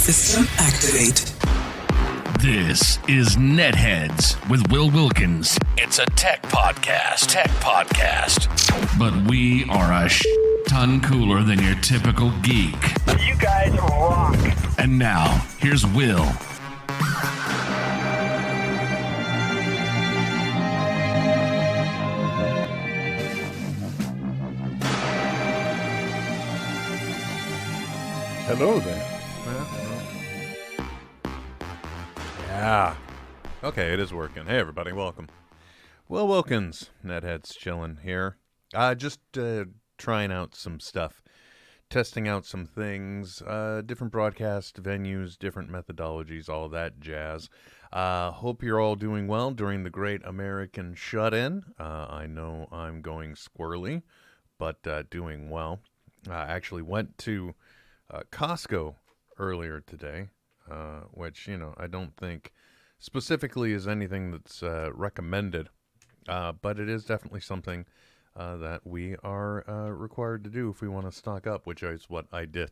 System activate. This is NetHeads with Will Wilkins. It's a tech podcast. But we are a ton cooler than your typical geek. You guys rock. And now, here's Will. Hello there. Yeah. Okay, it is working. Hey, everybody, welcome. Will Wilkins, NetHeads chilling here. Just trying out some stuff, testing out some things, different broadcast venues, different methodologies, all that jazz. Hope you're all doing well during the great American shut-in. I know I'm going squirrely, but doing well. I actually went to Costco earlier today, which, I don't think specifically is anything that's recommended, but it is definitely something that we are required to do if we want to stock up, which is what I did.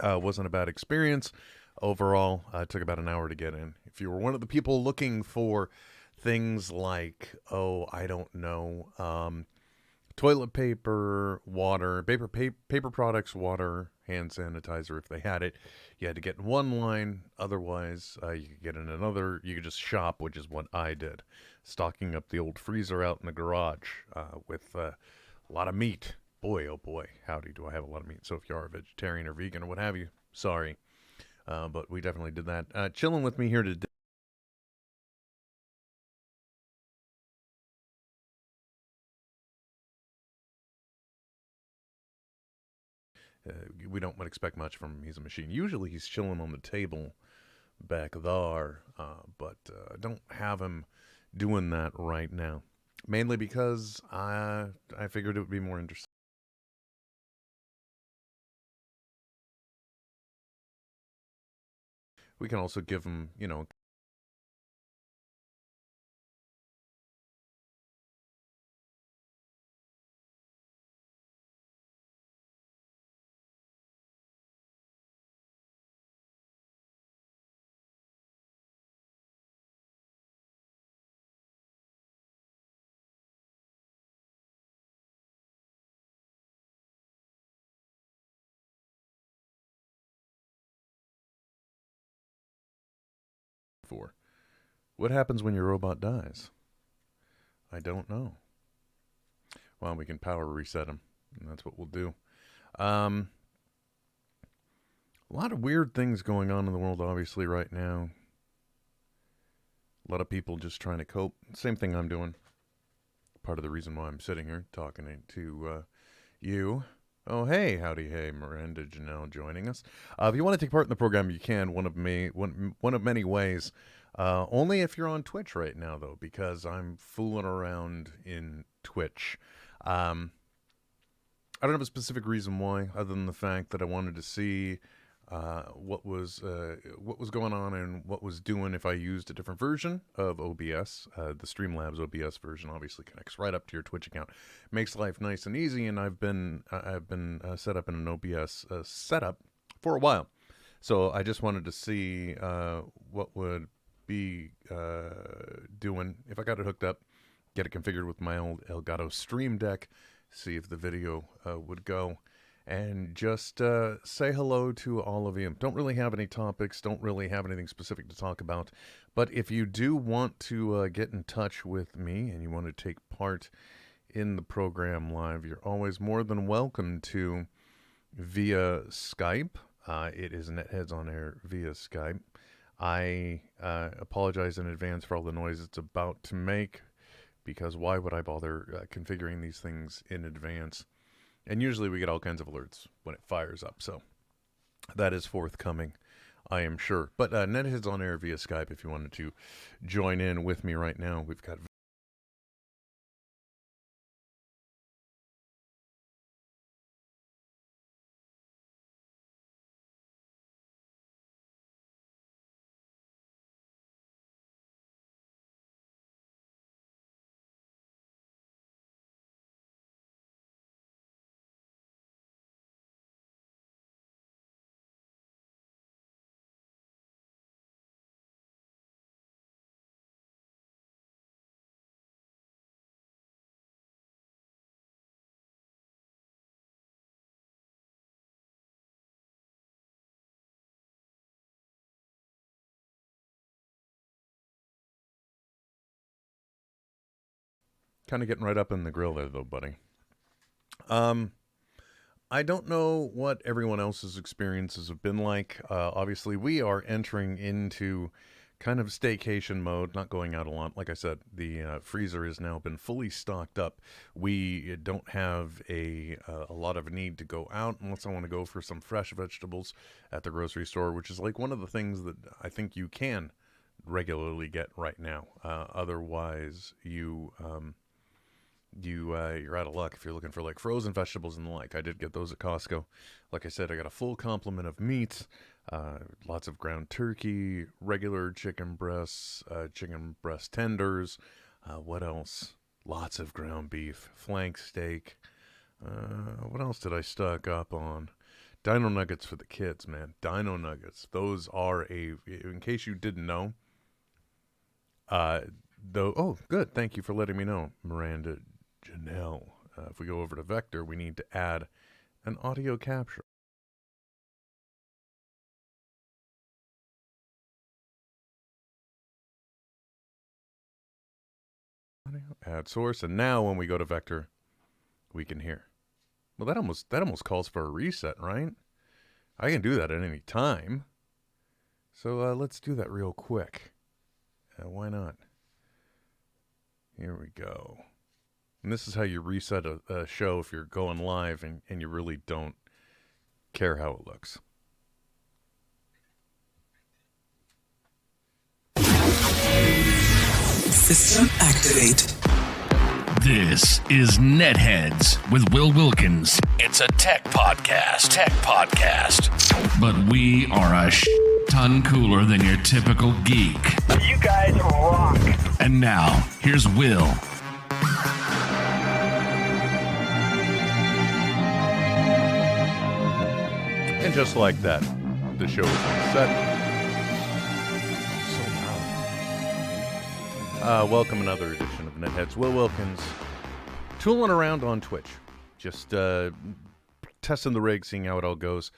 Wasn't a bad experience. Overall, it took about an hour to get in. If you were one of the people looking for things like, toilet paper, water, paper products, water, hand sanitizer if they had it, you had to get in one line. Otherwise, you could get in another. You could just shop, which is what I did. Stocking up the old freezer out in the garage with a lot of meat. Boy, oh boy, howdy do I have a lot of meat. So if you are a vegetarian or vegan or what have you, sorry. But we definitely did that. Chilling with me here today. We don't expect much from him. He's a machine. Usually he's chilling on the table back there, but I don't have him doing that right now. Mainly because I figured it would be more interesting. We can also give him, for. What happens when your robot dies? I don't know. Well, we can power reset him, and that's what we'll do. A lot of weird things going on in the world, obviously, right now. A lot of people just trying to cope. Same thing I'm doing. Part of the reason why I'm sitting here talking to you. Oh, hey, howdy, hey, Miranda Janelle joining us. If you want to take part in the program, you can. One of many ways. Only if you're on Twitch right now, though, because I'm fooling around in Twitch. I don't have a specific reason why, other than the fact that I wanted to see what was going on and what was doing if I used a different version of OBS. The Streamlabs OBS version obviously connects right up to your Twitch account, makes life nice and easy. And I've been set up in an OBS setup for a while, so I just wanted to see what would be doing if I got it hooked up, get it configured with my old Elgato Stream Deck, see if the video would go. And just say hello to all of you. Don't really have any topics, don't really have anything specific to talk about. But if you do want to get in touch with me and you want to take part in the program live, you're always more than welcome to via Skype. It is NetHeads on air via Skype. I apologize in advance for all the noise it's about to make, because why would I bother configuring these things in advance? And usually we get all kinds of alerts when it fires up. So that is forthcoming, I am sure. But NetHeads on air via Skype if you wanted to join in with me right now. We've got Kind of getting right up in the grill there, though, buddy. I don't know what everyone else's experiences have been like. Obviously, we are entering into kind of staycation mode, not going out a lot. Like I said, the freezer has now been fully stocked up. We don't have a lot of need to go out unless I want to go for some fresh vegetables at the grocery store, which is like one of the things that I think you can regularly get right now. Otherwise, you're out of luck if you're looking for like frozen vegetables and the like. I did get those at Costco. Like I said, I got a full complement of meats, lots of ground turkey, regular chicken breast tenders. What else? Lots of ground beef, flank steak. What else did I stock up on? Dino nuggets for the kids, man. Dino nuggets. Those are in case you didn't know. Oh, good. Thank you for letting me know, Miranda Janelle. If we go over to Vector, we need to add an audio capture. Add source, and now when we go to Vector, we can hear. Well, that almost calls for a reset, right? I can do that at any time. So let's do that real quick. Why not? Here we go. And this is how you reset a show if you're going live and you really don't care how it looks. System activate. This is NetHeads with Will Wilkins. It's a tech podcast. But we are a ton cooler than your typical geek. You guys rock. And now, here's Will. And just like that, the show is set. Welcome another edition of NetHeads. Will Wilkins, tooling around on Twitch. Just testing the rig, seeing how it all goes.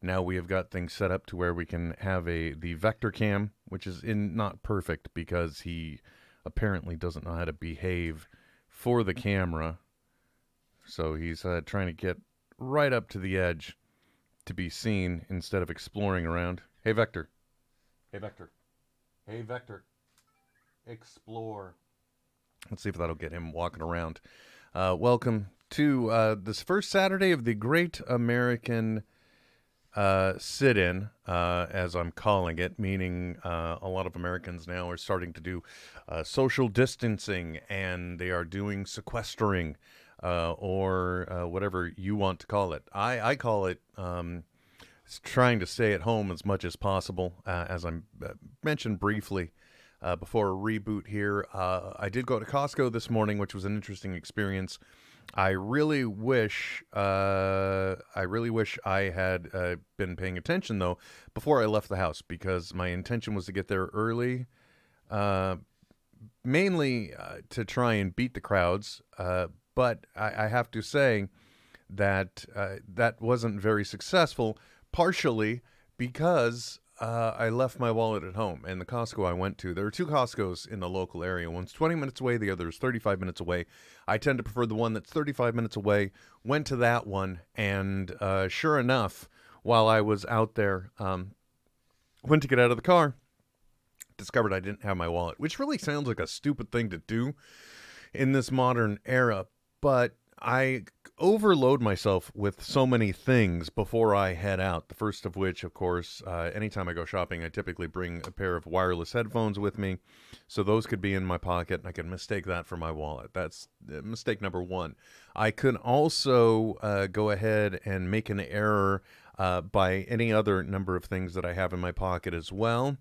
Now we have got things set up to where we can have the vector cam, which is not perfect because he apparently doesn't know how to behave for the camera. So he's trying to get right up to the edge to be seen instead of exploring around. Hey, Vector. Hey, Vector. Hey, Vector. Explore. Let's see if that'll get him walking around. Welcome to this first Saturday of the Great American Sit-In, as I'm calling it, meaning a lot of Americans now are starting to do social distancing, and they are doing sequestering, or whatever you want to call it. I call it trying to stay at home as much as possible, as I mentioned briefly. Before a reboot here, I did go to Costco this morning, which was an interesting experience. I really wish I had been paying attention, though, before I left the house, because my intention was to get there early, mainly to try and beat the crowds. But I have to say that that wasn't very successful, partially because I left my wallet at home. And the Costco I went to, there are two Costcos in the local area. One's 20 minutes away, the other is 35 minutes away. I tend to prefer the one that's 35 minutes away. Went to that one, and sure enough, while I was out there, went to get out of the car, discovered I didn't have my wallet, which really sounds like a stupid thing to do in this modern era, but I overload myself with so many things before I head out. The first of which, of course, anytime I go shopping, I typically bring a pair of wireless headphones with me, so those could be in my pocket, and I can mistake that for my wallet. That's mistake number one. I could also go ahead and make an error by any other number of things that I have in my pocket as well.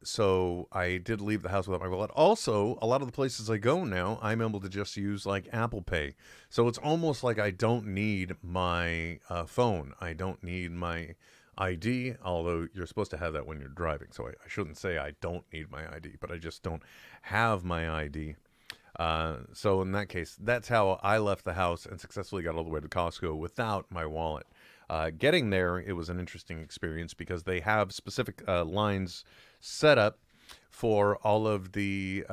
So I did leave the house without my wallet. Also, a lot of the places I go now, I'm able to just use like Apple Pay. So it's almost like I don't need my phone. I don't need my ID, although you're supposed to have that when you're driving. So I shouldn't say I don't need my ID, but I just don't have my ID. So in that case, that's how I left the house and successfully got all the way to Costco without my wallet. Getting there, it was an interesting experience because they have specific lines set up for all of the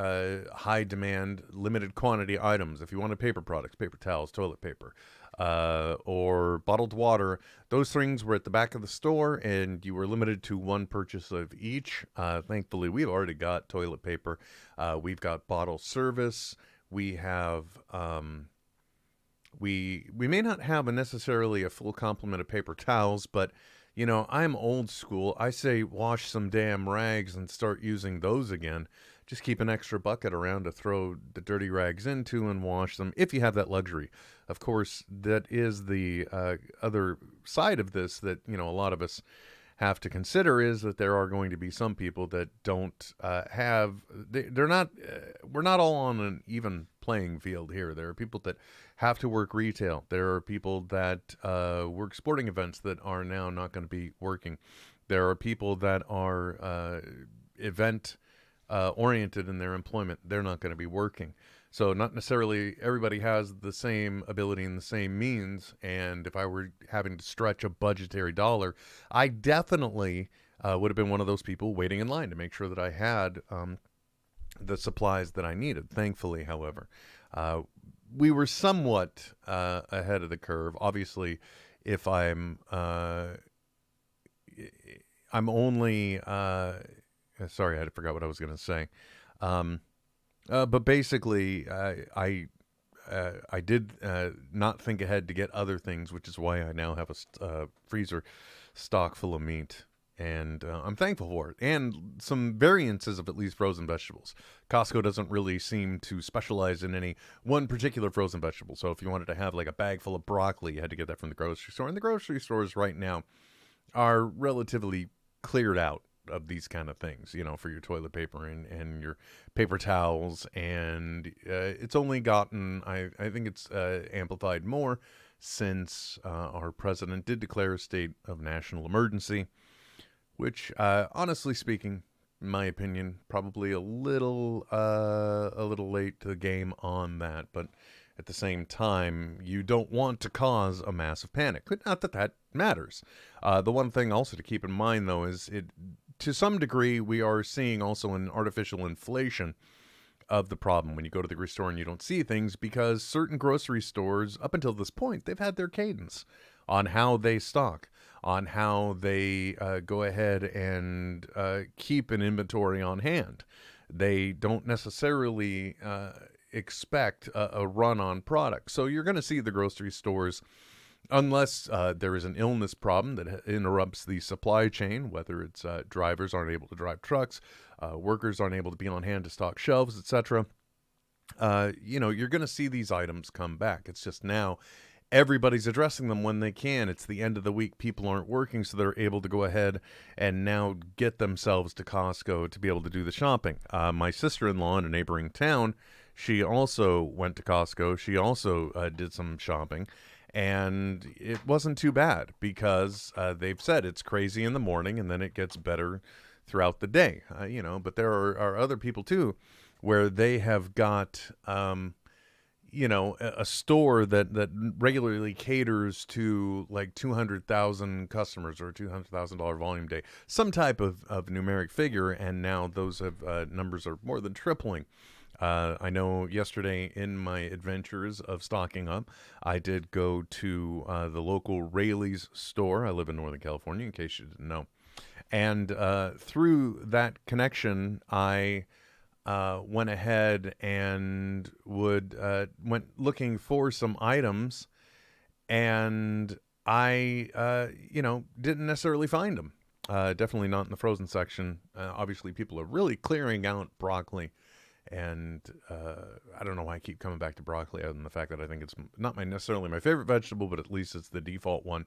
high demand, limited quantity items. If you wanted paper products, paper towels, toilet paper, or bottled water, those things were at the back of the store, and you were limited to one purchase of each. Thankfully, we've already got toilet paper. We've got bottle service. We have we may not have necessarily a full complement of paper towels, but I'm old school. I say wash some damn rags and start using those again. Just keep an extra bucket around to throw the dirty rags into and wash them if you have that luxury. Of course, that is the other side of this that, a lot of us have to consider, is that there are going to be some people that don't they're not, we're not all on an even playing field here. There are people that have to work retail. There are people that work sporting events that are now not going to be working. There are people that are event oriented in their employment. They're not going to be working. So not necessarily everybody has the same ability and the same means. And if I were having to stretch a budgetary dollar, I definitely would have been one of those people waiting in line to make sure that I had the supplies that I needed. Thankfully, however, we were somewhat ahead of the curve. Obviously, if I'm only sorry, I forgot what I was going to say. But basically, I did not think ahead to get other things, which is why I now have a freezer stock full of meat. And I'm thankful for it. And some variances of at least frozen vegetables. Costco doesn't really seem to specialize in any one particular frozen vegetable. So if you wanted to have like a bag full of broccoli, you had to get that from the grocery store. And the grocery stores right now are relatively cleared out of these kind of things, for your toilet paper and your paper towels. And it's only gotten, I think it's amplified more since our president did declare a state of national emergency, which, honestly speaking, in my opinion, probably a little late to the game on that. But at the same time, you don't want to cause a massive panic. Not that that matters. The one thing also to keep in mind, though, is to some degree, we are seeing also an artificial inflation of the problem when you go to the grocery store and you don't see things, because certain grocery stores, up until this point, they've had their cadence on how they stock, on how they go ahead and keep an inventory on hand. They don't necessarily expect a run on product. So you're going to see the grocery stores, unless there is an illness problem that interrupts the supply chain, whether it's drivers aren't able to drive trucks, workers aren't able to be on hand to stock shelves, etc. You're going to see these items come back. It's just now everybody's addressing them when they can. It's the end of the week. People aren't working, so they're able to go ahead and now get themselves to Costco to be able to do the shopping. My sister-in-law in a neighboring town, she also went to Costco. She also did some shopping. And it wasn't too bad, because they've said it's crazy in the morning and then it gets better throughout the day. But there are other people too, where they have got, a store that regularly caters to like 200,000 customers or $200,000 volume day, some type of numeric figure. And now those numbers are more than tripling. I know yesterday in my adventures of stocking up, I did go to the local Rayleigh's store. I live in Northern California, in case you didn't know. And through that connection, I went ahead and went looking for some items, and I, didn't necessarily find them. Definitely not in the frozen section. Obviously, people are really clearing out broccoli. And I don't know why I keep coming back to broccoli, other than the fact that I think it's not necessarily my favorite vegetable, but at least it's the default one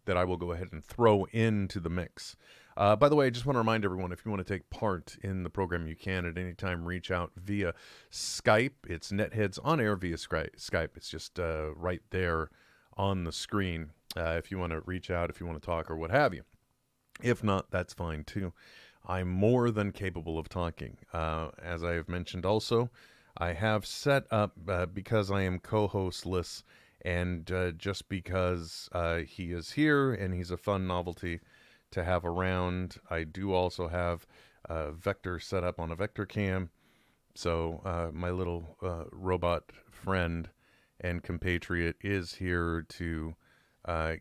that I will go ahead and throw into the mix. By the way, I just want to remind everyone, if you want to take part in the program, you can at any time reach out via Skype. It's NetHeads on air via Skype. It's just right there on the screen if you want to reach out, if you want to talk, or what have you. If not, that's fine too. I'm more than capable of talking. As I have mentioned also, I have set up, because I am co-hostless, and just because he is here and he's a fun novelty to have around, I do also have vector set up on a vector cam. So my little robot friend and compatriot is here to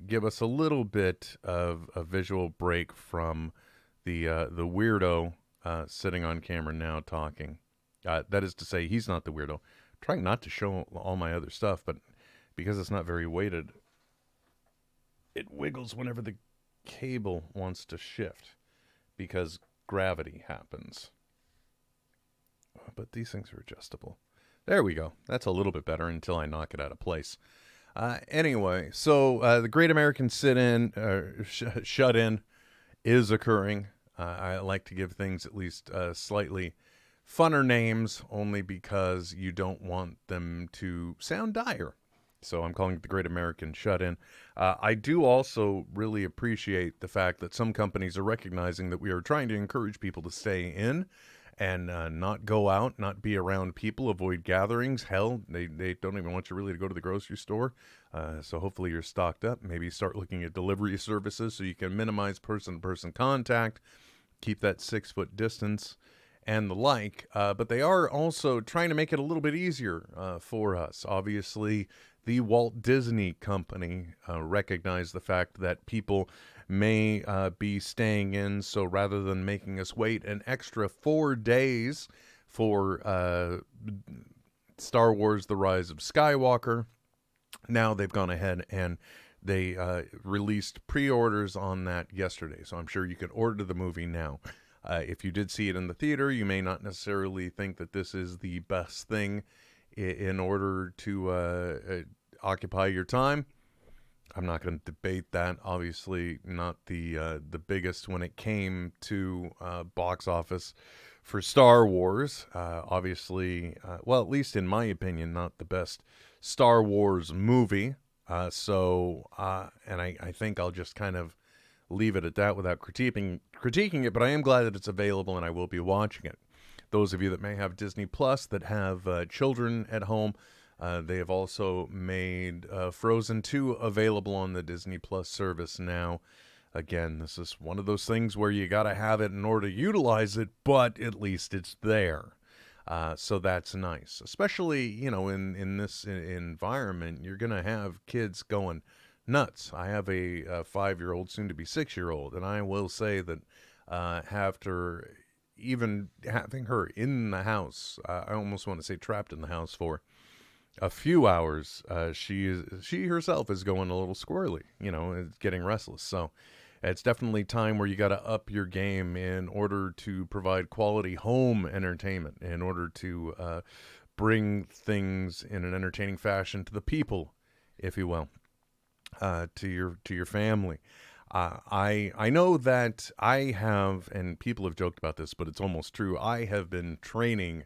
give us a little bit of a visual break from the weirdo sitting on camera now talking. That is to say, he's not the weirdo. I'm trying not to show all my other stuff, but because it's not very weighted, it wiggles whenever the cable wants to shift because gravity happens. But these things are adjustable. There we go. That's a little bit better until I knock it out of place. Anyway, so the Great American Sit-In, Shut-In is occurring. I like to give things at least slightly funner names only because you don't want them to sound dire. So I'm calling it the Great American Shut-In. I do also really appreciate the fact that some companies are recognizing that we are trying to encourage people to stay in and not go out, not be around people, avoid gatherings. Hell, they don't even want you really to go to the grocery store. So hopefully you're stocked up. Maybe start looking at delivery services so you can minimize person-to-person contact, keep that 6-foot distance, and the like. But they are also trying to make it a little bit easier for us. Obviously, the Walt Disney Company recognized the fact that people may be staying in, so rather than making us wait an extra 4 days for Star Wars The Rise of Skywalker, now they've gone ahead and they released pre-orders on that yesterday, so I'm sure you can order the movie now. If you did see it in the theater, you may not necessarily think that this is the best thing in order to occupy your time. I'm not going to debate that. Obviously, not the biggest when it came to box office for Star Wars. Obviously, well, at least in my opinion, not the best Star Wars movie. And I think I'll just kind of leave it at that without critiquing it. But I am glad that it's available, and I will be watching it. Those of you that may have Disney Plus that have children at home, they have also made Frozen 2 available on the Disney Plus service now. Again, this is one of those things where you got to have it in order to utilize it, but at least it's there. So that's nice. Especially, in this environment, you're going to have kids going nuts. I have a 5-year-old, soon to be 6-year-old, and I will say that after even having her in the house, I almost want to say trapped in the house for a few hours, she herself is going a little squirrely, getting restless. So it's definitely time where you got to up your game in order to provide quality home entertainment, in order to bring things in an entertaining fashion to the people, if you will, to your family. I know that I have, and people have joked about this, but it's almost true. I have been training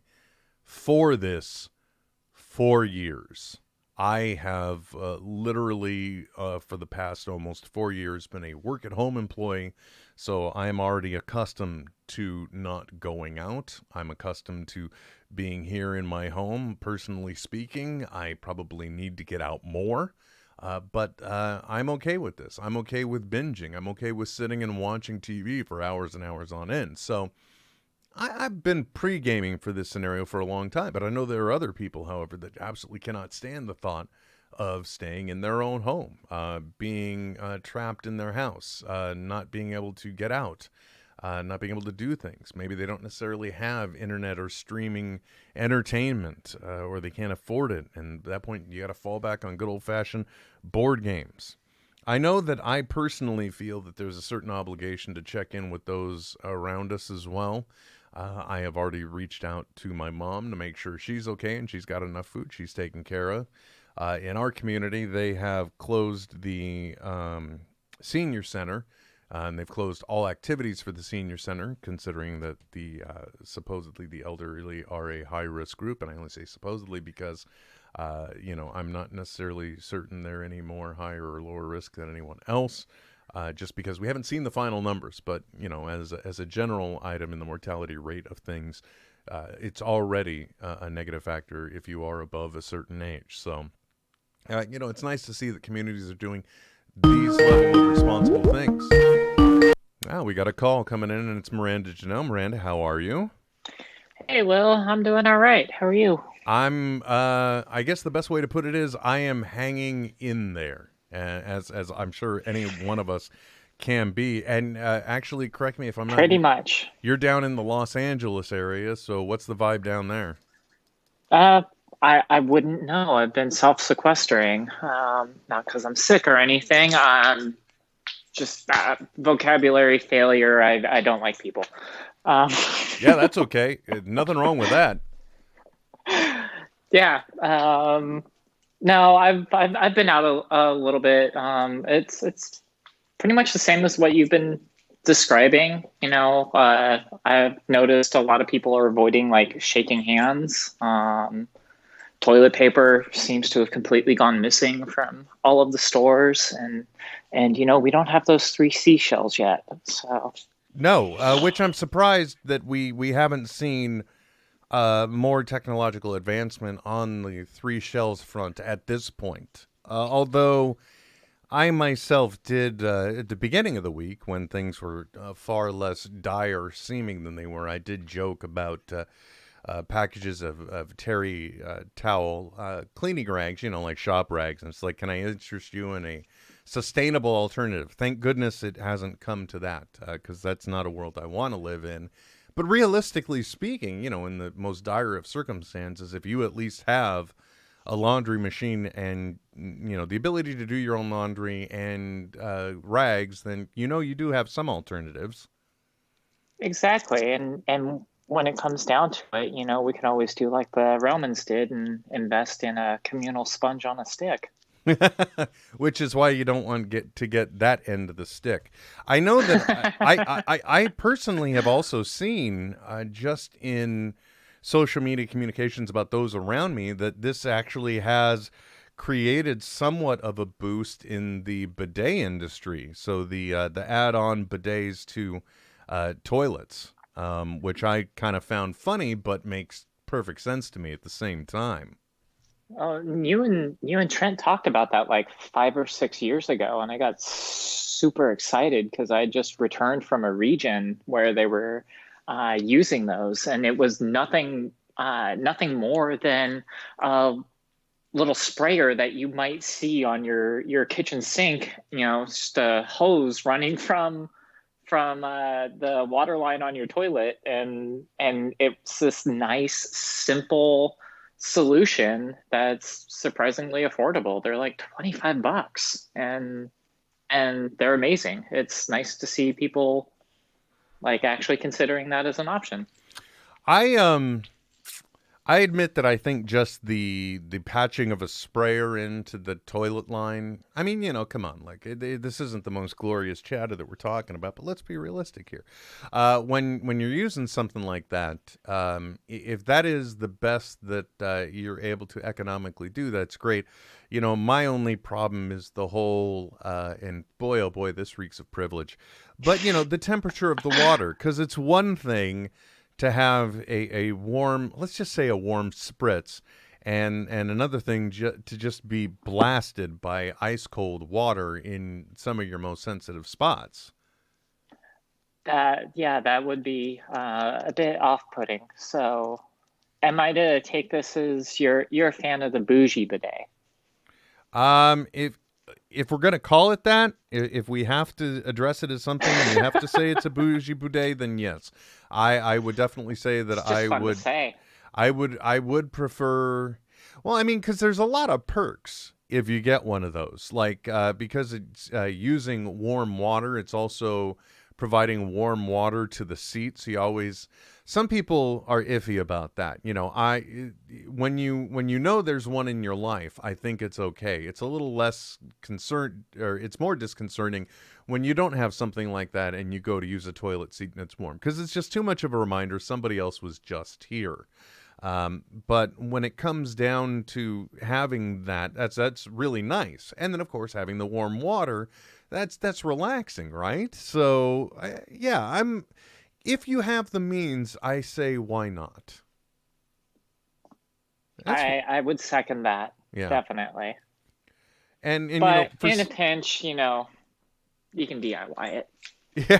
for this 4 years. I have literally, for the past almost 4 years, been a work-at-home employee, so I am already accustomed to not going out. I'm accustomed to being here in my home. Personally speaking, I probably need to get out more, but I'm okay with this. I'm okay with binging. I'm okay with sitting and watching TV for hours and hours on end. So I've been pre-gaming for this scenario for a long time, but I know there are other people, however, that absolutely cannot stand the thought of staying in their own home, being trapped in their house, not being able to get out, not being able to do things. Maybe they don't necessarily have internet or streaming entertainment, or they can't afford it. And at that point, you got to fall back on good old-fashioned board games. I know that I personally feel that there's a certain obligation to check in with those around us as well. I have already reached out to my mom to make sure she's okay and she's got enough food she's taken care of. In our community, they have closed the senior center, and they've closed all activities for the senior center, considering that supposedly the elderly are a high-risk group. And I only say supposedly because, I'm not necessarily certain they're any more higher or lower risk than anyone else. Just because we haven't seen the final numbers, but as a general item in the mortality rate of things, it's already a negative factor if you are above a certain age. So, it's nice to see that communities are doing these level of responsible things. We got a call coming in, and it's Miranda Janelle. Miranda, how are you? Hey, Will, I'm doing all right. How are you? I guess the best way to put it is I am hanging in there, as I'm sure any one of us can be. And actually, correct me if I'm not, Pretty much. you're down in the Los Angeles area, so what's the vibe down there? Uh, I wouldn't know. I've been self-sequestering, not because I'm sick or anything. Just vocabulary failure. I don't like people. Um, Yeah, that's okay. Nothing wrong with that. yeah. No, I've been out a little bit. It's pretty much the same as what you've been describing. I've noticed a lot of people are avoiding like shaking hands. Toilet paper seems to have completely gone missing from all of the stores, and we don't have those three seashells yet. So No, which I'm surprised that we haven't seen more technological advancement on the three shells front at this point. Although I myself did at the beginning of the week when things were far less dire seeming than they were, I did joke about packages of terry towel cleaning rags, like shop rags. And it's like, can I interest you in a sustainable alternative? Thank goodness it hasn't come to that, because that's not a world I want to live in. But realistically speaking, in the most dire of circumstances, if you at least have a laundry machine and the ability to do your own laundry and rags, then you do have some alternatives. exactly, and when it comes down to it, we can always do like the Romans did and invest in a communal sponge on a stick. Which is why you don't want to get that end of the stick. I know that I personally have also seen just in social media communications about those around me that this actually has created somewhat of a boost in the bidet industry. So the add-on bidets to toilets, which I kind of found funny, but makes perfect sense to me at the same time. Oh, you and Trent talked about that like 5 or 6 years ago, and I got super excited because I just returned from a region where they were using those, and it was nothing more than a little sprayer that you might see on your kitchen sink. Just a hose running from the water line on your toilet, and it's this nice, simple solution that's surprisingly affordable. They're like $25, and they're amazing. It's nice to see people like actually considering that as an option. I I admit that I think just the patching of a sprayer into the toilet line. I mean, come on, like this isn't the most glorious chatter that we're talking about, but let's be realistic here. When you're using something like that, if that is the best that you're able to economically do, that's great. My only problem is the whole, and boy, oh boy, this reeks of privilege. But the temperature of the water, because it's one thing to have a warm, let's just say a warm spritz, and another thing to just be blasted by ice cold water in some of your most sensitive spots. That would be a bit off-putting. So, am I to take this as you're a fan of the bougie bidet? If we're gonna call it that, if we have to address it as something and we have to say it's a bougie bidet, then yes, I would definitely say that It's just fun to say. I would prefer. Well, I mean, because there's a lot of perks if you get one of those. Like because it's using warm water, it's also providing warm water to the seat. So you always. Some people are iffy about that. When you know there's one in your life, I think it's okay. It's a little less concerned, or it's more disconcerting when you don't have something like that and you go to use a toilet seat and it's warm, because it's just too much of a reminder somebody else was just here. But when it comes down to having that, that's really nice. And then of course having the warm water, that's relaxing, right? So yeah, if you have the means, I say why not? I would second that, Yeah. definitely. And But in a pinch, you can DIY it. Yeah.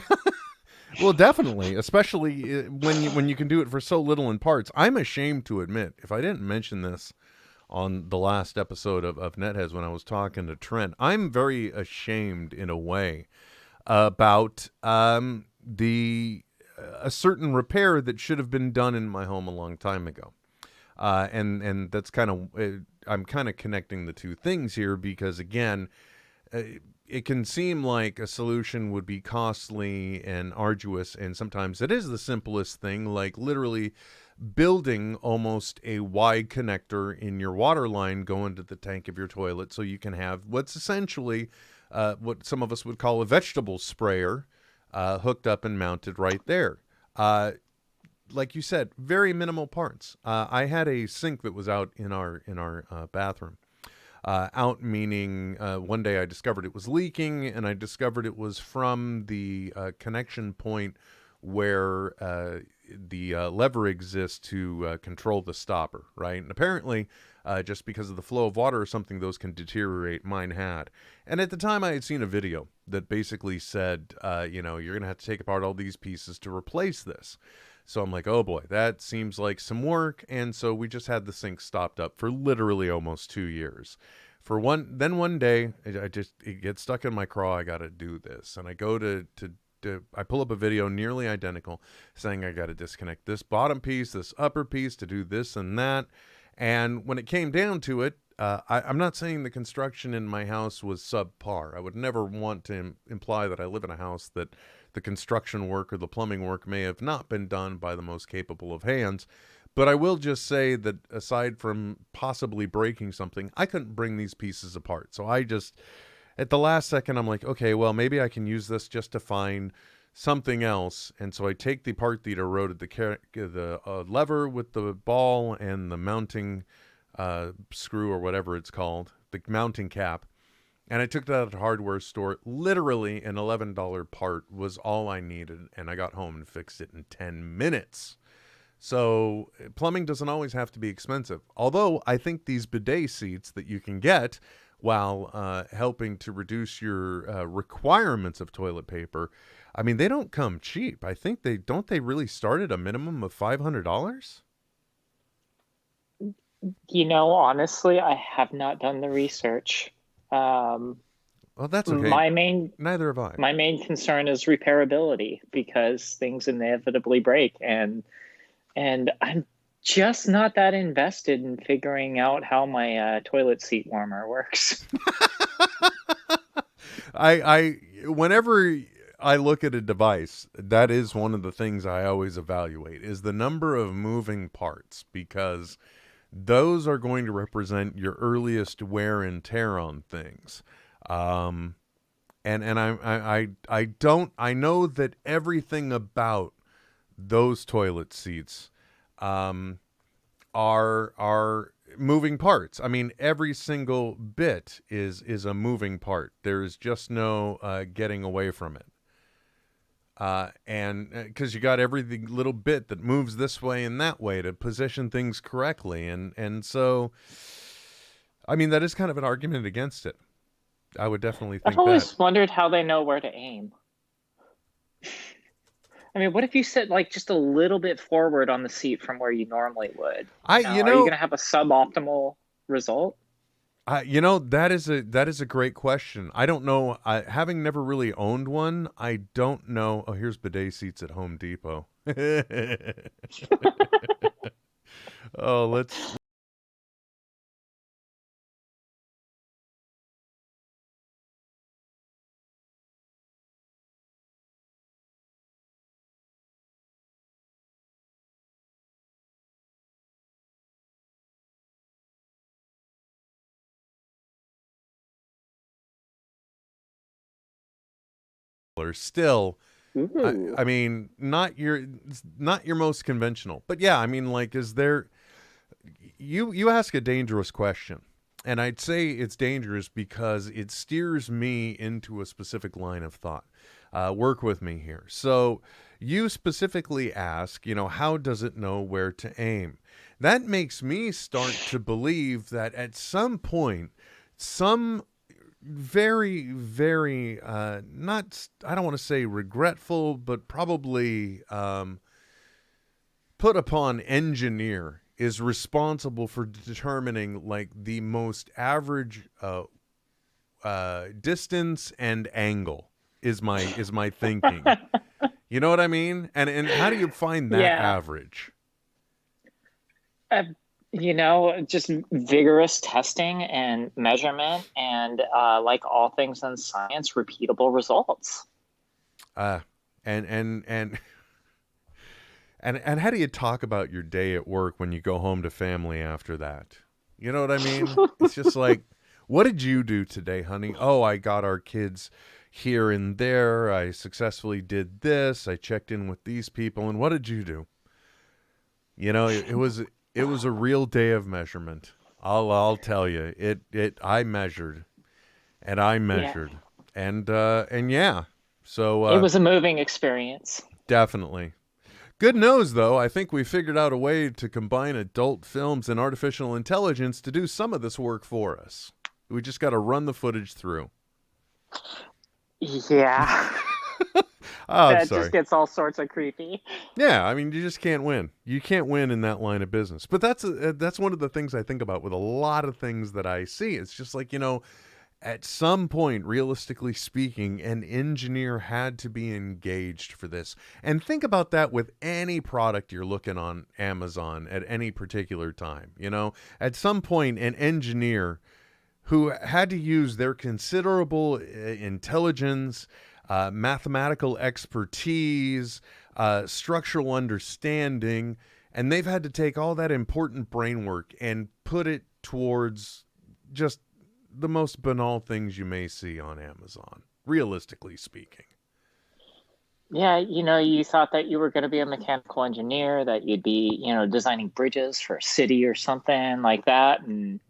Well, definitely, especially when you can do it for so little in parts. I'm ashamed to admit, if I didn't mention this on the last episode of NetHeads when I was talking to Trent, I'm very ashamed in a way about the a certain repair that should have been done in my home a long time ago. And that's kind of I'm kind of connecting the two things here because again, it can seem like a solution would be costly and arduous, and sometimes it is the simplest thing, like literally building almost a wide connector in your water line going to the tank of your toilet so you can have what's essentially what some of us would call a vegetable sprayer hooked up and mounted right there. Like you said, very minimal parts. I had a sink that was out in our bathroom. Out meaning one day I discovered it was leaking, and I discovered it was from the connection point where the lever exists to control the stopper, right? And apparently, just because of the flow of water or something, those can deteriorate. Mine had. And at the time, I had seen a video that basically said, you're going to have to take apart all these pieces to replace this. So I'm like, oh boy, that seems like some work. And so we just had the sink stopped up for literally almost 2 years. Then one day, it gets stuck in my craw. I got to do this. And I go I pull up a video nearly identical saying I got to disconnect this bottom piece, this upper piece to do this and that. And when it came down to it, I'm not saying the construction in my house was subpar. I would never want to imply that I live in a house that the construction work or the plumbing work may have not been done by the most capable of hands. But I will just say that aside from possibly breaking something, I couldn't bring these pieces apart. So I just, at the last second, I'm like, okay, well, maybe I can use this just to find something else. And so I take the part that eroded the lever with the ball and the mounting screw or whatever it's called, the mounting cap. And I took that at a hardware store. Literally an $11 part was all I needed. And I got home and fixed it in 10 minutes. So plumbing doesn't always have to be expensive. Although I think these bidet seats that you can get while helping to reduce your requirements of toilet paper, I mean, they don't come cheap. I think they really start at a minimum of $500? Honestly, I have not done the research. Well, that's okay. Neither have I. My main concern is repairability because things inevitably break, and I'm just not that invested in figuring out how my toilet seat warmer works. Whenever I look at a device, that is one of the things I always evaluate is the number of moving parts, because those are going to represent your earliest wear and tear on things. And I know that everything about those toilet seats are moving parts. I mean, every single bit is a moving part. There's just no getting away from it. And because you got every little bit that moves this way and that way to position things correctly. And so, I mean, that is kind of an argument against it. I would definitely think I've always wondered how they know where to aim. I mean, what if you sit like just a little bit forward on the seat from where you normally would? Are you going to have a suboptimal result? That is a great question. I don't know. Having never really owned one, I don't know. Oh, here's bidet seats at Home Depot. Oh, let's. Still, I mean, not your most conventional, but yeah, I mean, like, is there? You ask a dangerous question, and I'd say it's dangerous because it steers me into a specific line of thought. Work with me here. So you specifically ask, how does it know where to aim? That makes me start to believe that at some point, some very, very, not, I don't want to say regretful, but probably put upon engineer is responsible for determining like the most average distance and angle is my thinking. You know what I mean? And how do you find that Yeah. average? Just vigorous testing and measurement, and like all things in science, repeatable results. And and and how do you talk about your day at work when you go home to family after that? You know what I mean? It's just like, what did you do today, honey? Oh, I got our kids here and there. I successfully did this. I checked in with these people. And what did you do? You know, it was a real day of measurement. I'll tell you. I measured and I Yeah, measured and yeah. So it was a moving experience. definitely. Good news, though. I think we figured out a way to combine adult films and artificial intelligence to do some of this work for us. We just got to run the footage through. Yeah, Oh, I'm that just sorry. gets all sorts of creepy. Yeah, I mean, you just can't win. You can't win in that line of business. But that's one of the things I think about with a lot of things that I see. It's just like, at some point, realistically speaking, an engineer had to be engaged for this. And think about that with any product you're looking on Amazon at any particular time. At some point, an engineer who had to use their considerable intelligence, mathematical expertise, structural understanding, and they've had to take all that important brain work and put it towards just the most banal things you may see on Amazon, realistically speaking. Yeah, you thought that you were going to be a mechanical engineer, that you'd be, designing bridges for a city or something like that, and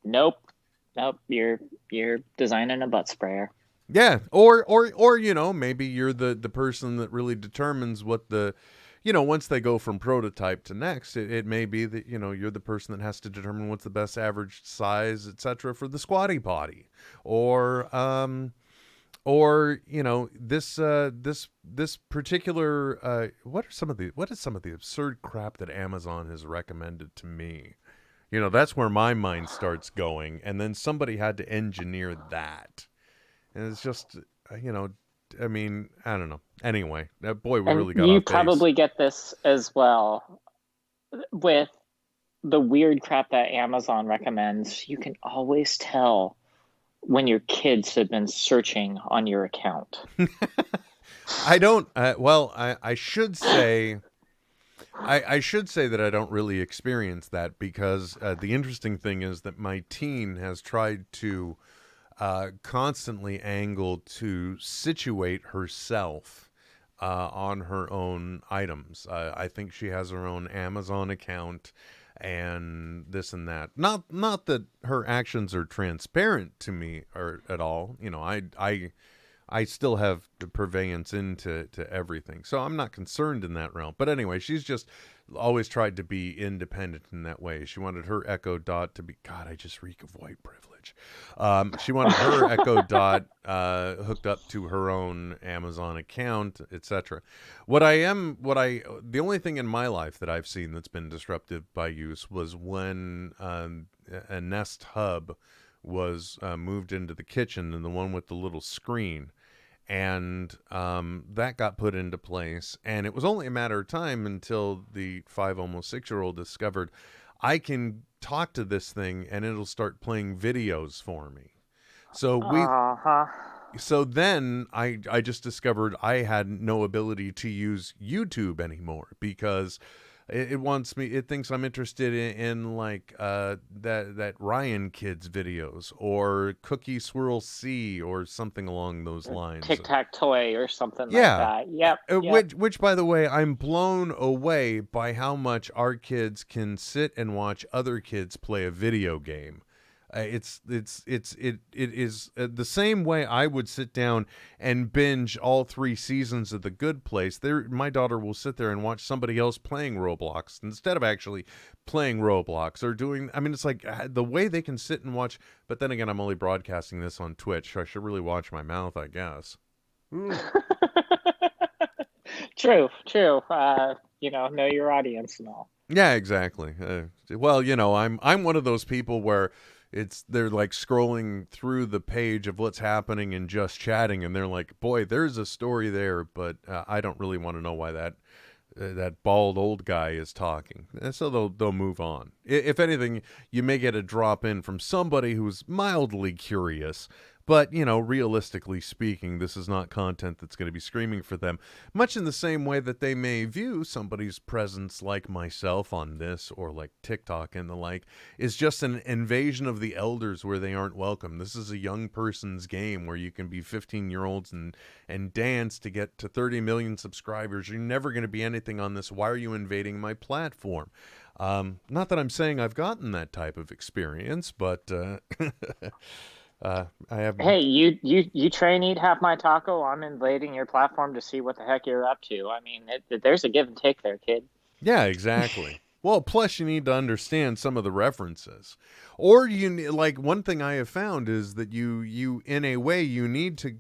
nope, nope, you're designing a butt sprayer. Yeah, or maybe you're the person that really determines what once they go from prototype to next, it may be that you're the person that has to determine what's the best average size, etc., for the squatty potty, or this particular what is some of the absurd crap that Amazon has recommended to me. That's where my mind starts going, and then somebody had to engineer that. And it's just, I mean, I don't know. Anyway, boy, we And really got you off base. probably get this as well with the weird crap that Amazon recommends. You can always tell when your kids have been searching on your account. I don't, well, I should say, I should say that I don't really experience that because the interesting thing is that my teen has tried to constantly angle to situate herself on her own items. I think she has her own Amazon account and this and that. Not that her actions are transparent to me or at all. I still have the purveyance into everything, so I'm not concerned in that realm. But anyway, she's just always tried to be independent in that way. She wanted her Echo Dot to be, God, I just reek of white privilege. She wanted her Echo Dot hooked up to her own Amazon account, etc. The only thing in my life that I've seen that's been disruptive by use was when a Nest Hub was moved into the kitchen, and the one with the little screen. And that got put into place. And it was only a matter of time until the 5, almost 6-year-old discovered I can talk to this thing and it'll start playing videos for me. So Uh-huh. so then I just discovered I had no ability to use YouTube anymore because it thinks I'm interested in like that Ryan Kids videos or Cookie Swirl C or something along those lines. Tic-tac-toe or something like Yeah. that. Yep. Which by the way, I'm blown away by how much our kids can sit and watch other kids play a video game. It is the same way I would sit down and binge all 3 seasons of The Good Place. My daughter will sit there and watch somebody else playing Roblox instead of actually playing Roblox or doing. I mean, it's like the way they can sit and watch. But then again, I'm only broadcasting this on Twitch, so I should really watch my mouth, I guess. True, true. Know your audience and all. Yeah, exactly. Well, I'm one of those people where they're like scrolling through the page of what's happening and just chatting, and they're like, "Boy, there's a story there," but I don't really want to know why that bald old guy is talking. So they'll move on. If anything, you may get a drop in from somebody who's mildly curious. But, realistically speaking, this is not content that's going to be screaming for them, much in the same way that they may view somebody's presence like myself on this or like TikTok and the like is just an invasion of the elders where they aren't welcome. This is a young person's game where you can be 15-year-olds and dance to get to 30 million subscribers. You're never going to be anything on this. Why are you invading my platform? Not that I'm saying I've gotten that type of experience, but... I have. Hey, you try and eat half my taco. I'm invading your platform to see what the heck you're up to. I mean, there's a give and take there, kid. Yeah, exactly. Well, plus you need to understand some of the references, or like one thing I have found is that you in a way you need to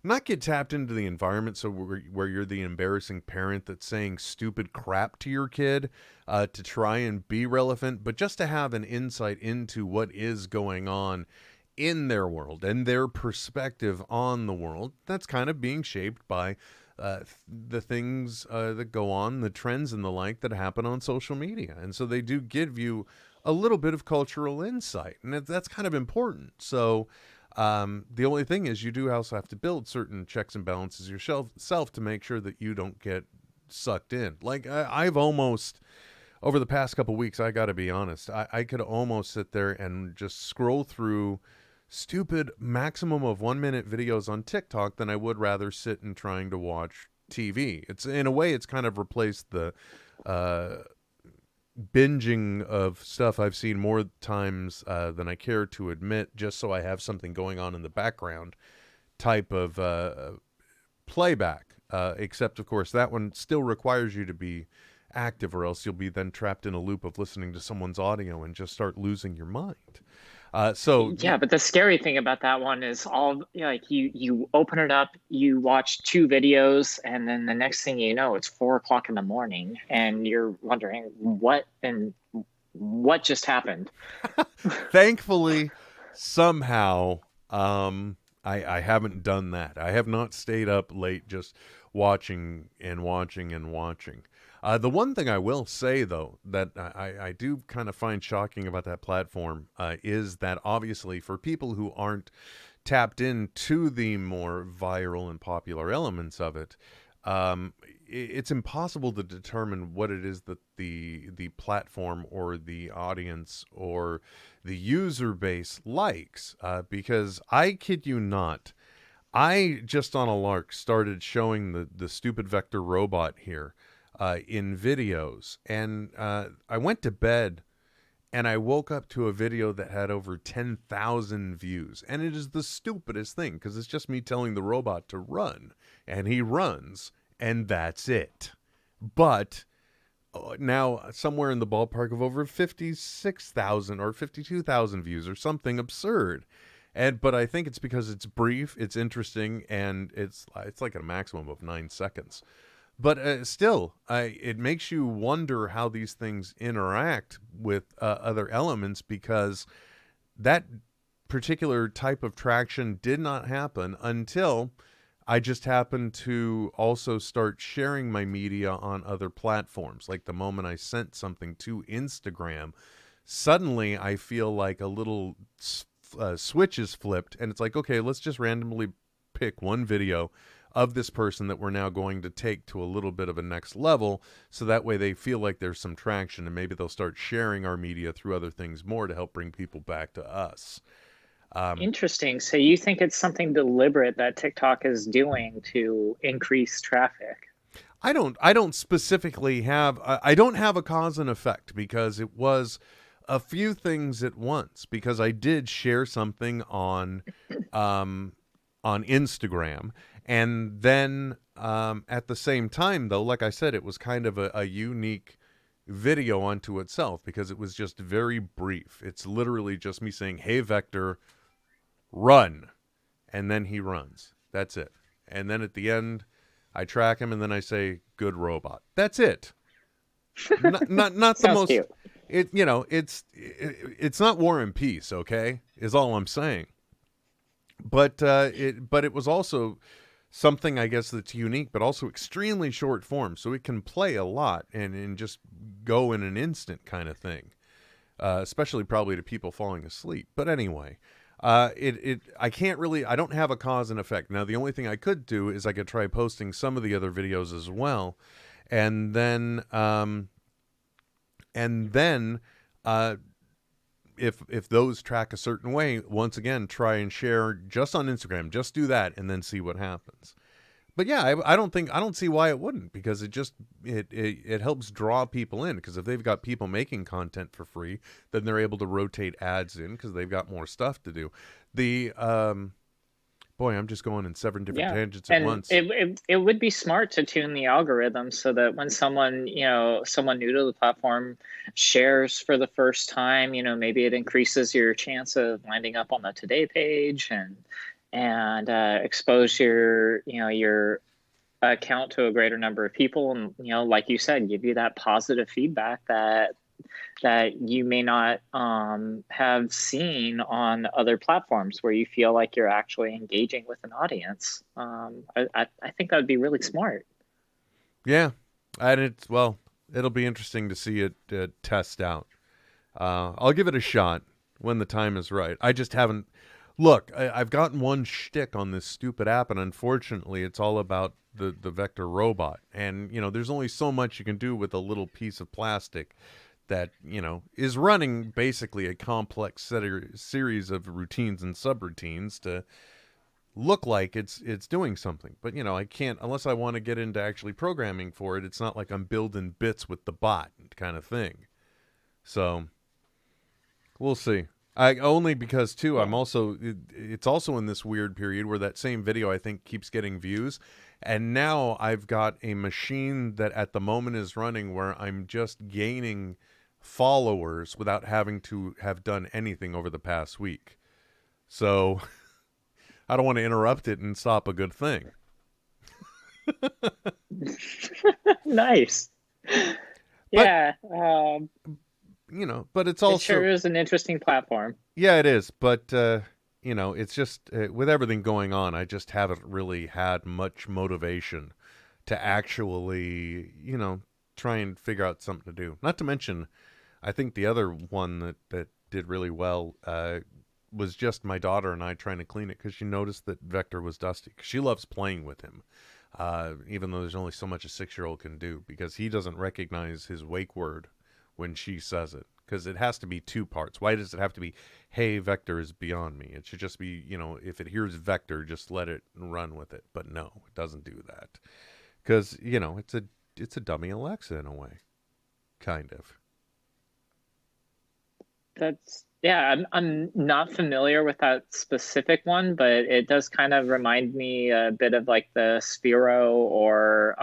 not get tapped into the environment so where you're the embarrassing parent that's saying stupid crap to your kid to try and be relevant, but just to have an insight into what is going on in their world and their perspective on the world that's kind of being shaped by the things that go on, the trends and the like that happen on social media. And so they do give you a little bit of cultural insight, and that's kind of important. So the only thing is you do also have to build certain checks and balances yourself to make sure that you don't get sucked in. Like I've almost... Over the past couple weeks, I got to be honest, I could almost sit there and just scroll through stupid maximum of 1-minute videos on TikTok than I would rather sit and trying to watch TV. It's in a way, it's kind of replaced the binging of stuff I've seen more times than I care to admit, just so I have something going on in the background type of playback. Except, of course, that one still requires you to be active, or else you'll be then trapped in a loop of listening to someone's audio and just start losing your mind. Yeah, but the scary thing about that one is you open it up, you watch 2 videos, and then the next thing you know, it's 4:00 in the morning, and you're wondering what just happened. Thankfully, somehow, I haven't done that. I have not stayed up late just watching and watching and watching. The one thing I will say, though, that I do kind of find shocking about that platform is that obviously for people who aren't tapped into the more viral and popular elements of it, it's impossible to determine what it is that the platform or the audience or the user base likes, because I kid you not, I just on a lark started showing the stupid vector robot here in videos, and I went to bed and I woke up to a video that had over 10,000 views, and it is the stupidest thing because it's just me telling the robot to run, and he runs, and that's it. But now somewhere in the ballpark of over 56,000 or 52,000 views or something absurd. But I think it's because it's brief, it's interesting, and it's like a maximum of 9 seconds. But still, it makes you wonder how these things interact with other elements, because that particular type of traction did not happen until I just happened to also start sharing my media on other platforms. Like the moment I sent something to Instagram, suddenly I feel like a little switch is flipped, and it's like, okay, let's just randomly pick one video of this person that we're now going to take to a little bit of a next level, so that way they feel like there's some traction, and maybe they'll start sharing our media through other things more to help bring people back to us. Interesting. So you think it's something deliberate that TikTok is doing to increase traffic? I don't specifically have, I don't have a cause and effect, because it was a few things at once, because I did share something on Instagram, and then at the same time, though, like I said, it was kind of a unique video unto itself, because it was just very brief. It's literally just me saying, "Hey Vector, run," and then he runs. That's it. And then at the end, I track him, and then I say, "Good robot." That's it. Not the Sounds most. cute. It's not War and Peace, okay? Is all I'm saying. But it was also something, I guess, that's unique, but also extremely short form, so it can play a lot and just go in an instant kind of thing. Especially probably to people falling asleep. But anyway, I can't really, I don't have a cause and effect. Now, the only thing I could do is I could try posting some of the other videos as well, and then if those track a certain way, once again, try and share just on Instagram. Just do that and then see what happens. But yeah, I don't see why it wouldn't, because it helps draw people in, because if they've got people making content for free, then they're able to rotate ads in because they've got more stuff to do. Boy, I'm just going in 7 different tangents at once. It would be smart to tune the algorithm so that when someone new to the platform shares for the first time, maybe it increases your chance of landing up on the Today page and expose your account to a greater number of people, and like you said, give you that positive feedback that you may not have seen on other platforms where you feel like you're actually engaging with an audience. I think that would be really smart. Yeah, and it'll be interesting to see it test out. I'll give it a shot when the time is right. I just haven't. Look, I've gotten one shtick on this stupid app, and unfortunately, it's all about the Vector robot. And there's only so much you can do with a little piece of plastic that is running basically a complex series of routines and subroutines to look like it's doing something. But I can't, unless I want to get into actually programming for it. It's not like I'm building bits with the bot kind of thing. So we'll see. Only because too, it's also in this weird period where that same video I think keeps getting views, and now I've got a machine that at the moment is running where I'm just gaining followers without having to have done anything over the past week. So I don't want to interrupt it and stop a good thing. Nice. Yeah. But it's also, it sure is an interesting platform. Yeah, it is. But, it's just with everything going on, I just haven't really had much motivation to actually, try and figure out something to do. Not to mention, I think the other one that did really well was just my daughter and I trying to clean it because she noticed that Vector was dusty. She loves playing with him, even though there's only so much a 6-year-old can do, because he doesn't recognize his wake word when she says it, because it has to be 2 parts. Why does it have to be, "Hey, Vector is beyond me"? It should just be, if it hears Vector, just let it run with it. But no, it doesn't do that, because it's a dummy Alexa in a way, kind of. I'm not familiar with that specific one, but it does kind of remind me a bit of like the Sphero or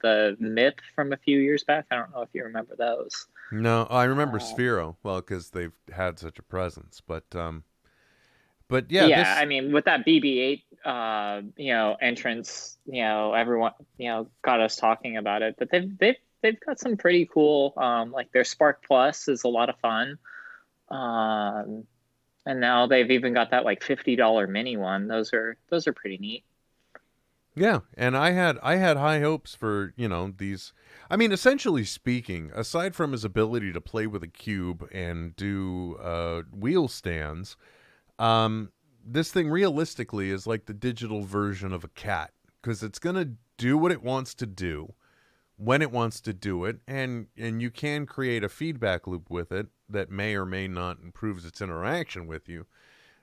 the MIP from a few years back. I don't know if you remember those. No, I remember Sphero, well, because they've had such a presence, but yeah. Yeah, I mean, with that BB-8, entrance, everyone, got us talking about it, but they've got some pretty cool, like their Spark Plus is a lot of fun. And now they've even got that like $50 mini one. Those are pretty neat. Yeah, and I had high hopes for, these. I mean, essentially speaking, aside from his ability to play with a cube and do wheel stands, this thing realistically is like the digital version of a cat, because it's going to do what it wants to do when it wants to do it, and you can create a feedback loop with it that may or may not improves its interaction with you.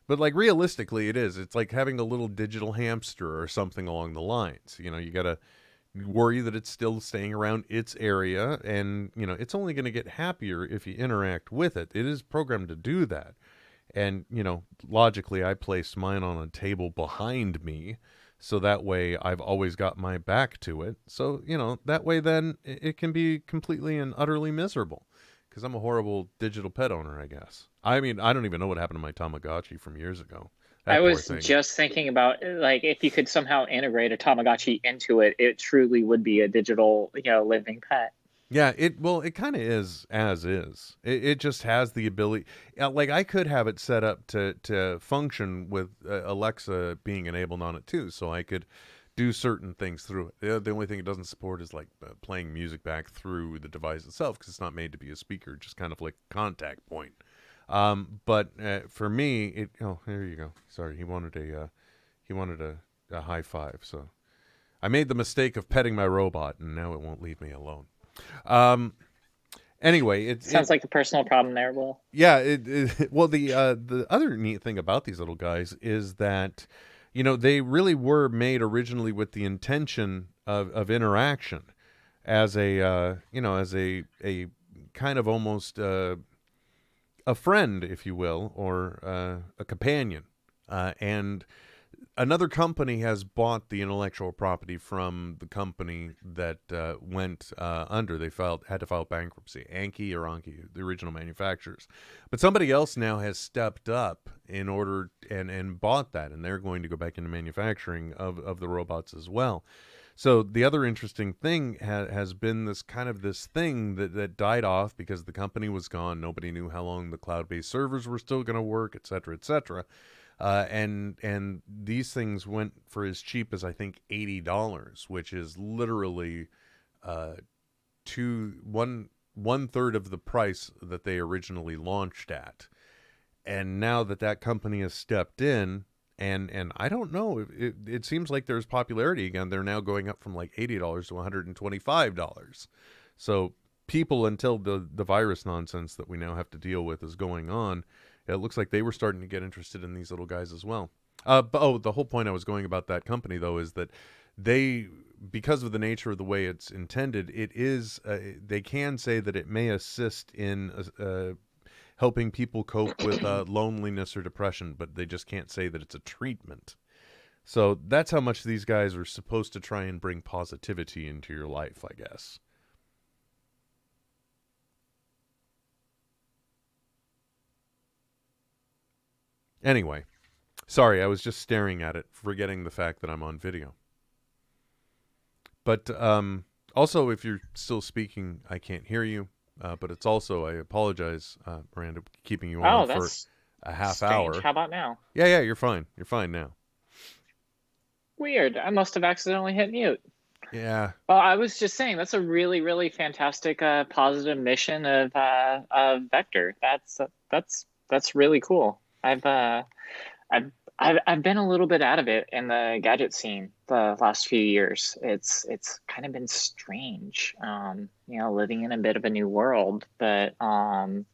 But like realistically, it's like having a little digital hamster or something along the lines. You got to worry that it's still staying around its area, and it's only going to get happier if you interact with it. It is programmed to do that. And logically, I placed mine on a table behind me, so that way I've always got my back to it. So that way then it can be completely and utterly miserable, because I'm a horrible digital pet owner, I guess. I mean, I don't even know what happened to my Tamagotchi from years ago. That I poor was thing. just thinking about, like, if you could somehow integrate a Tamagotchi into it, it truly would be a digital, living pet. Yeah, it kind of is as is. It just has the ability. Like, I could have it set up to function with Alexa being enabled on it too, so I could do certain things through it. The only thing it doesn't support is like playing music back through the device itself, because it's not made to be a speaker, just kind of like a contact point. But for me, oh, there you go. Sorry, he wanted a high five. So I made the mistake of petting my robot, and now it won't leave me alone. Anyway, it Sounds like a personal problem there, Will. Yeah. Well, the other neat thing about these little guys is that, they really were made originally with the intention of interaction, as a kind of almost a friend, if you will, or a companion. And another company has bought the intellectual property from the company that went under. They had to file bankruptcy. Anki, the original manufacturers. But somebody else now has stepped up in order and bought that, and they're going to go back into manufacturing of the robots as well. So the other interesting thing has been this thing that died off because the company was gone. Nobody knew how long the cloud-based servers were still going to work, et cetera, et cetera. And these things went for as cheap as, I think, $80, which is literally one third of the price that they originally launched at. And now that company has stepped in, and I don't know, it seems like there's popularity again. They're now going up from like $80 to $125. So people, until the virus nonsense that we now have to deal with is going on, it looks like they were starting to get interested in these little guys as well. But the whole point I was going about that company, though, is that because of the nature of the way it's intended, it is they can say that it may assist in helping people cope with loneliness or depression, but they just can't say that it's a treatment. So that's how much these guys are supposed to try and bring positivity into your life, I guess. Anyway, sorry, I was just staring at it, forgetting the fact that I'm on video. But also, if you're still speaking, I can't hear you. But it's also, I apologize, Miranda, keeping you on for a half hour. How about now? Yeah, you're fine. You're fine now. Weird. I must have accidentally hit mute. Yeah. Well, I was just saying that's a really, really fantastic positive mission of Vector. That's really cool. I've been a little bit out of it in the gadget scene the last few years. It's kind of been strange, living in a bit of a new world. But so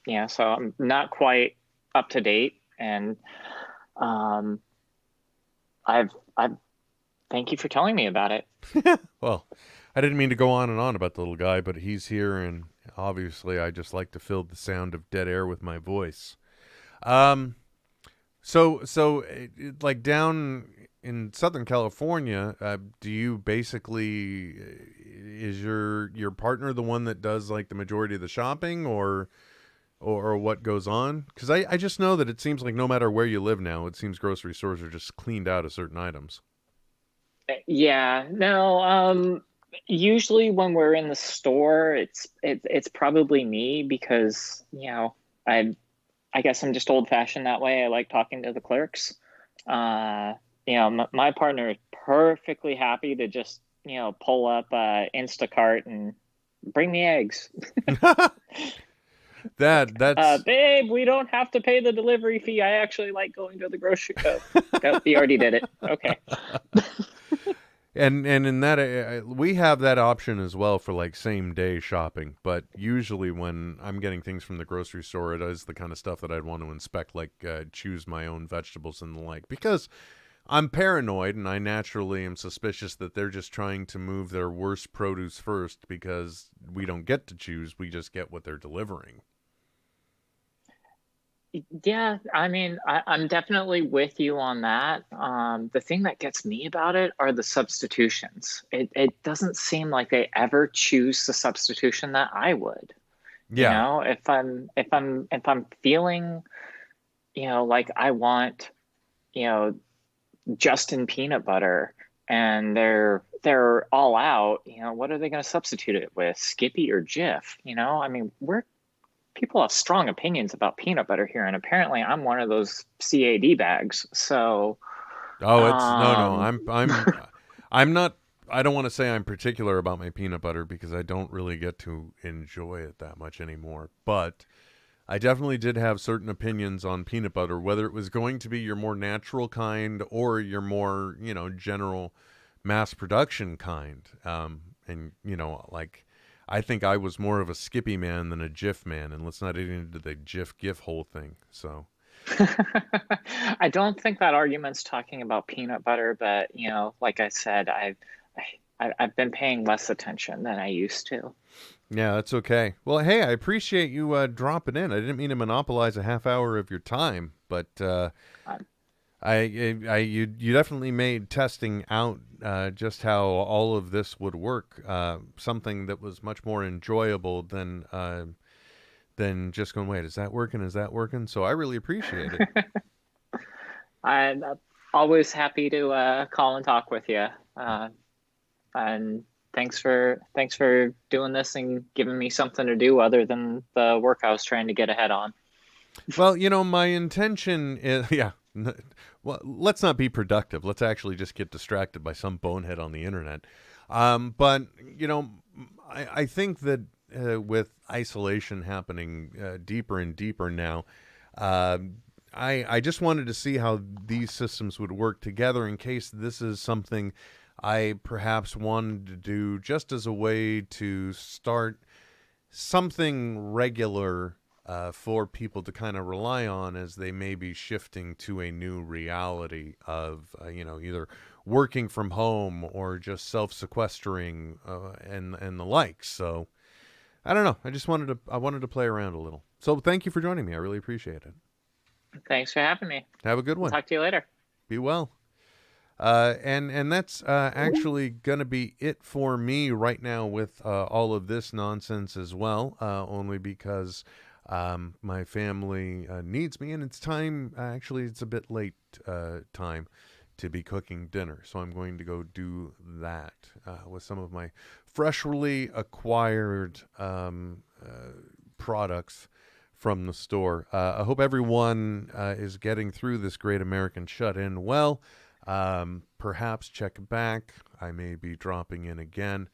I'm not quite up to date, and I've thank you for telling me about it. Well, I didn't mean to go on and on about the little guy, but he's here, and obviously I just like to fill the sound of dead air with my voice. So like down in Southern California, do you basically, is your partner the one that does like the majority of the shopping, or what goes on? Because I just know that it seems like no matter where you live now, it seems grocery stores are just cleaned out of certain items. Yeah, no, usually when we're in the store, it's probably me, because, I guess I'm just old fashioned that way. I like talking to the clerks. My partner is perfectly happy to just, pull up Instacart and bring me eggs. That's babe, we don't have to pay the delivery fee. I actually like going to the grocery store. Oh, you already did it. Okay. And in that, we have that option as well for like same day shopping. But usually when I'm getting things from the grocery store, it is the kind of stuff that I'd want to inspect, like choose my own vegetables and the like. Because I'm paranoid, and I naturally am suspicious that they're just trying to move their worst produce first because we don't get to choose. We just get what they're delivering. Yeah, I mean, I'm definitely with you on that. The thing that gets me about it are the substitutions. It doesn't seem like they ever choose the substitution that I would. You Yeah. know, if I'm feeling, like I want, you know, Justin peanut butter and they're all out, what are they going to substitute it with? Skippy or Jif? I mean, we're people have strong opinions about peanut butter here, and apparently I'm one of those CAD bags. So, Oh, it's no. um, I'm not. I don't want to say I'm particular about my peanut butter because I don't really get to enjoy it that much anymore. But I definitely did have certain opinions on peanut butter, whether it was going to be your more natural kind or your more, general mass production kind. And, like, I think I was more of a Skippy man than a Jif man. And let's not get into the Jif GIF whole thing. So, I don't think that argument's talking about peanut butter, but like I said, I've been paying less attention than I used to. yeah, that's okay. Well, hey, I appreciate you dropping in. I didn't mean to monopolize a half hour of your time, but Um, you definitely made testing out just how all of this would work something that was much more enjoyable than just going, wait, is that working? Is that working? So I really appreciate it. I'm always happy to call and talk with you. And thanks for doing this and giving me something to do other than the work I was trying to get ahead on. Well, my intention is, yeah. Well, let's not be productive. Let's actually just get distracted by some bonehead on the internet. But I think that with isolation happening deeper and deeper now, I just wanted to see how these systems would work together in case this is something I perhaps wanted to do just as a way to start something regular for people to kind of rely on as they may be shifting to a new reality of, either working from home or just self-sequestering and the like. So I don't know. I wanted to play around a little. So thank you for joining me. I really appreciate it. Thanks for having me. Have a good one. Talk to you later. Be well. And that's actually going to be it for me right now with all of this nonsense as well, only because my family needs me, and it's time, actually, it's a bit late time to be cooking dinner. So I'm going to go do that with some of my freshly acquired products from the store. I hope everyone is getting through this great American shut-in well. Perhaps check back. I may be dropping in again.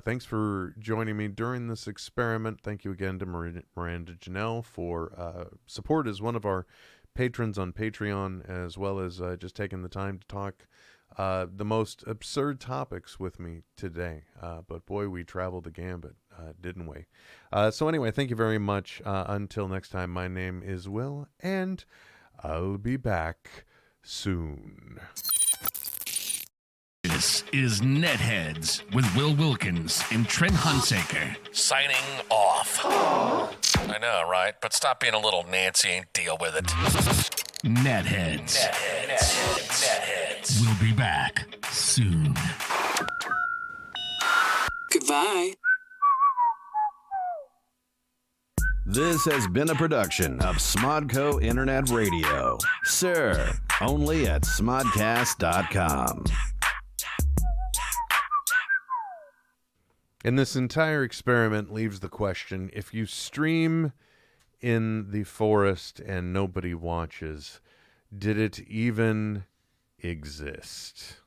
Thanks for joining me during this experiment. Thank you again to Miranda Janelle for support as one of our patrons on Patreon, as well as just taking the time to talk the most absurd topics with me today. But boy, we traveled the gambit, didn't we? So anyway, thank you very much. Until next time, my name is Will, and I'll be back soon. This is NetHeads with Will Wilkins and Trent Hunsaker signing off. I know, right? But stop being a little Nancy and deal with it. NetHeads. NetHeads. We'll be back soon. Goodbye. This has been a production of Smodco Internet Radio. Sir, only at smodcast.com. And this entire experiment leaves the question, if you stream in the forest and nobody watches, did it even exist?